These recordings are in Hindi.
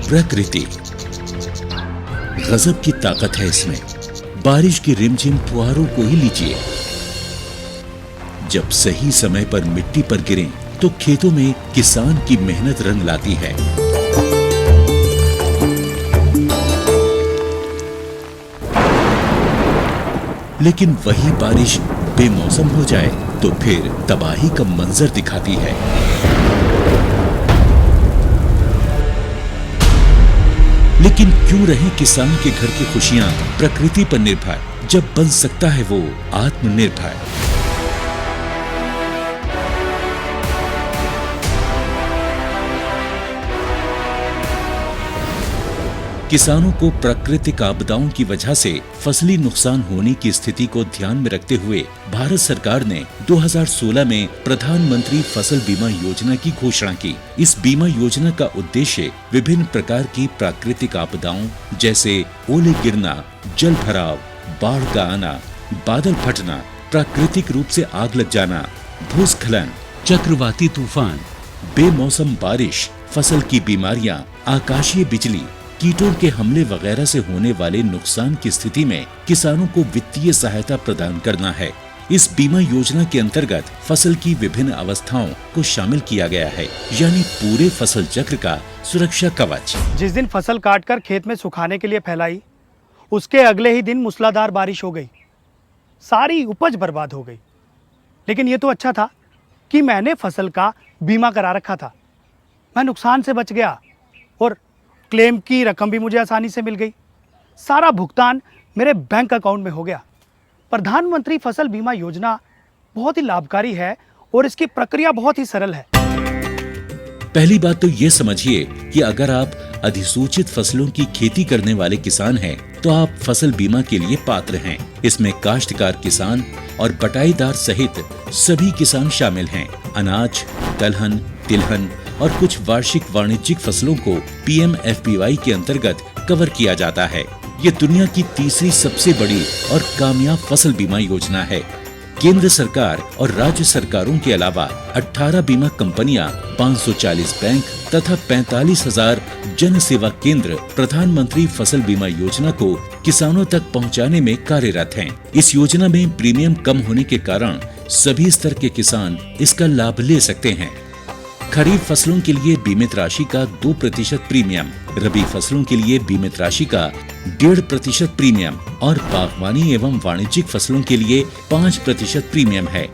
प्रकृति गजब की ताकत है इसमें। बारिश की रिमझिम फुहारों को ही लीजिए, जब सही समय पर मिट्टी पर गिरें तो खेतों में किसान की मेहनत रंग लाती है। लेकिन वही बारिश बेमौसम हो जाए तो फिर तबाही का मंजर दिखाती है। लेकिन क्यों रहे किसान के घर की खुशियां प्रकृति पर निर्भर, जब बन सकता है वो आत्मनिर्भर। किसानों को प्राकृतिक आपदाओं की वजह से फसली नुकसान होने की स्थिति को ध्यान में रखते हुए भारत सरकार ने 2016 में प्रधानमंत्री फसल बीमा योजना की घोषणा की। इस बीमा योजना का उद्देश्य विभिन्न प्रकार की प्राकृतिक आपदाओं जैसे ओले गिरना, जल भराव, बाढ़ का आना, बादल फटना, प्राकृतिक रूप से आग लग जाना, भूस्खलन, चक्रवाती तूफान, बेमौसम बारिश, फसल की बीमारियां, आकाशीय बिजली, कीटों के हमले वगैरह से होने वाले नुकसान की स्थिति में किसानों को वित्तीय सहायता प्रदान करना है। इस बीमा योजना के अंतर्गत फसल की विभिन्न अवस्थाओं को शामिल किया गया है, यानी पूरे फसल चक्र का सुरक्षा कवच। जिस दिन फसल काटकर खेत में सुखाने के लिए फैलाई, उसके अगले ही दिन मूसलाधार बारिश हो गई, सारी उपज बर्बाद हो गई। लेकिन ये तो अच्छा था कि मैंने फसल का बीमा करा रखा था, मैं नुकसान से बच गया और क्लेम की रकम भी मुझे आसानी से मिल गई। सारा भुगतान मेरे बैंक अकाउंट में हो गया। प्रधानमंत्री फसल बीमा योजना बहुत ही लाभकारी है और इसकी प्रक्रिया बहुत ही सरल है। पहली बात तो ये समझिए कि अगर आप अधिसूचित फसलों की खेती करने वाले किसान हैं, तो आप फसल बीमा के लिए पात्र हैं। इसमें काश्तकार किसान और बटाईदार सहित सभी किसान शामिल हैं। अनाज, दलहन, तिलहन और कुछ वार्षिक वाणिज्यिक फसलों को PMFBY के अंतर्गत कवर किया जाता है। ये दुनिया की तीसरी सबसे बड़ी और कामयाब फसल बीमा योजना है। केंद्र सरकार और राज्य सरकारों के अलावा 18 बीमा कंपनियां, 540 बैंक तथा 45,000 जन सेवा केंद्र प्रधानमंत्री फसल बीमा योजना को किसानों तक पहुंचाने में कार्यरत हैं। इस योजना में प्रीमियम कम होने के कारण सभी स्तर के किसान इसका लाभ ले सकते हैं। खरीफ फसलों के लिए बीमित राशि का 2% प्रीमियम, रबी फसलों के लिए बीमित राशि का 1.5% प्रीमियम और बागवानी एवं वाणिज्यिक फसलों के लिए 5% प्रीमियम है।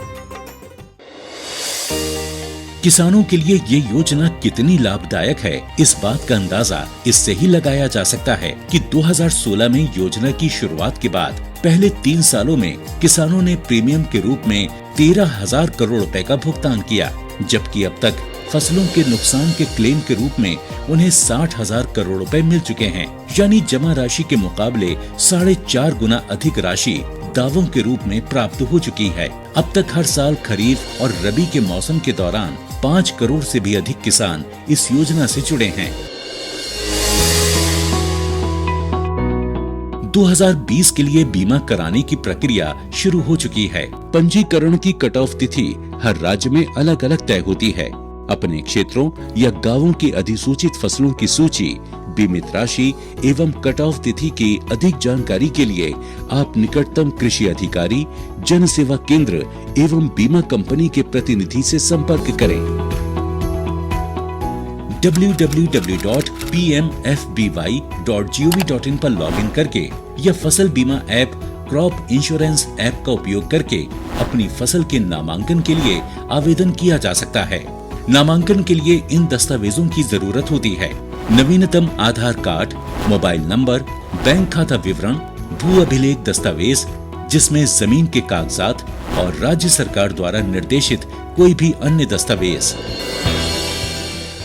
किसानों के लिए ये योजना कितनी लाभदायक है, इस बात का अंदाजा इससे ही लगाया जा सकता है कि 2016 में योजना की शुरुआत के बाद पहले 3 सालों में किसानों ने प्रीमियम के रूप में 13,000 करोड़ रुपए का भुगतान किया, जबकि अब तक फसलों के नुकसान के क्लेम के रूप में उन्हें 60,000 करोड़ रुपए मिल चुके हैं। यानी जमा राशि के मुकाबले 4.5 गुना अधिक राशि दावों के रूप में प्राप्त हो चुकी है। अब तक हर साल खरीफ और रबी के मौसम के दौरान 5 करोड़ से भी अधिक किसान इस योजना से जुड़े हैं। 2020 के लिए बीमा कराने की प्रक्रिया शुरू हो चुकी है। पंजीकरण की कट ऑफ तिथि हर राज्य में अलग अलग तय होती है। अपने क्षेत्रों या गांवों की अधिसूचित फसलों की सूची, बीमित राशि एवं कट ऑफ तिथि की अधिक जानकारी के लिए आप निकटतम कृषि अधिकारी, जन सेवा केंद्र एवं बीमा कंपनी के प्रतिनिधि से संपर्क करें। www.pmfby.gov.in पर लॉगिन करके या फसल बीमा ऐप क्रॉप इंश्योरेंस ऐप का उपयोग करके अपनी फसल के नामांकन के लिए आवेदन किया जा सकता है। नामांकन के लिए इन दस्तावेजों की जरूरत होती है: नवीनतम आधार कार्ड, मोबाइल नंबर, बैंक खाता विवरण, भू अभिलेख दस्तावेज जिसमें जमीन के कागजात और राज्य सरकार द्वारा निर्देशित कोई भी अन्य दस्तावेज।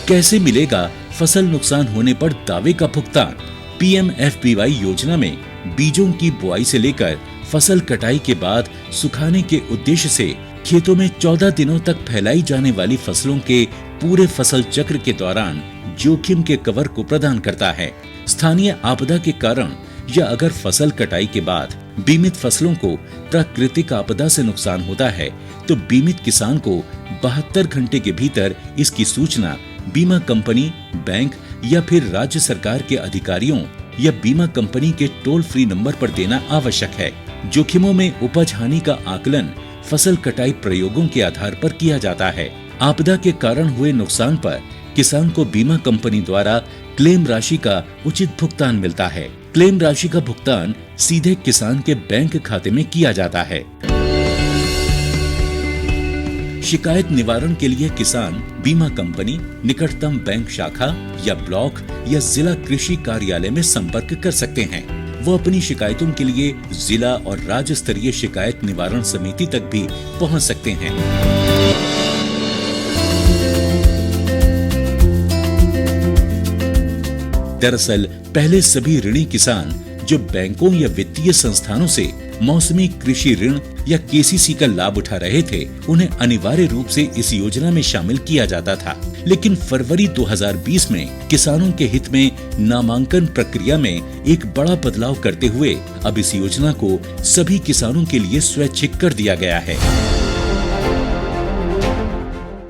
कैसे मिलेगा फसल नुकसान होने पर दावे का भुगतान? PMFBY योजना में बीजों की बुआई से लेकर फसल कटाई के बाद सुखाने के उद्देश्य से खेतों में 14 दिनों तक फैलाई जाने वाली फसलों के पूरे फसल चक्र के दौरान जोखिम के कवर को प्रदान करता है। स्थानीय आपदा के कारण या अगर फसल कटाई के बाद बीमित फसलों को प्राकृतिक आपदा से नुकसान होता है तो बीमित किसान को 72 घंटे के भीतर इसकी सूचना बीमा कंपनी, बैंक या फिर राज्य सरकार के अधिकारियों या बीमा कंपनी के टोल फ्री नंबर पर देना आवश्यक है। जोखिमों में उपज हानि का आकलन फसल कटाई प्रयोगों के आधार पर किया जाता है। आपदा के कारण हुए नुकसान पर किसान को बीमा कंपनी द्वारा क्लेम राशि का उचित भुगतान मिलता है। क्लेम राशि का भुगतान सीधे किसान के बैंक खाते में किया जाता है। शिकायत निवारण के लिए किसान बीमा कंपनी, निकटतम बैंक शाखा या ब्लॉक या जिला कृषि कार्यालय में संपर्क कर सकते हैं। वो अपनी शिकायतों के लिए जिला और राज्य स्तरीय शिकायत निवारण समिति तक भी पहुंच सकते हैं। दरअसल पहले सभी ऋणी किसान जो बैंकों या वित्तीय संस्थानों से मौसमी कृषि ऋण या केसीसी का लाभ उठा रहे थे, उन्हें अनिवार्य रूप से इस योजना में शामिल किया जाता था। लेकिन फरवरी 2020 में किसानों के हित में नामांकन प्रक्रिया में एक बड़ा बदलाव करते हुए अब इस योजना को सभी किसानों के लिए स्वैच्छिक कर दिया गया है।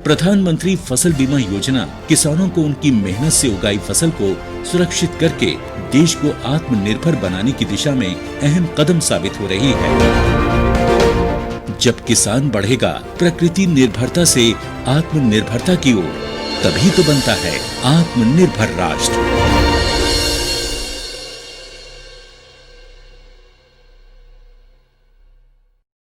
प्रधानमंत्री फसल बीमा योजना किसानों को उनकी मेहनत से उगाई फसल को सुरक्षित करके देश को आत्मनिर्भर बनाने की दिशा में अहम कदम साबित हो रही है। जब किसान बढ़ेगा प्रकृति निर्भरता से आत्मनिर्भरता की ओर, तभी तो बनता है आत्मनिर्भर राष्ट्र।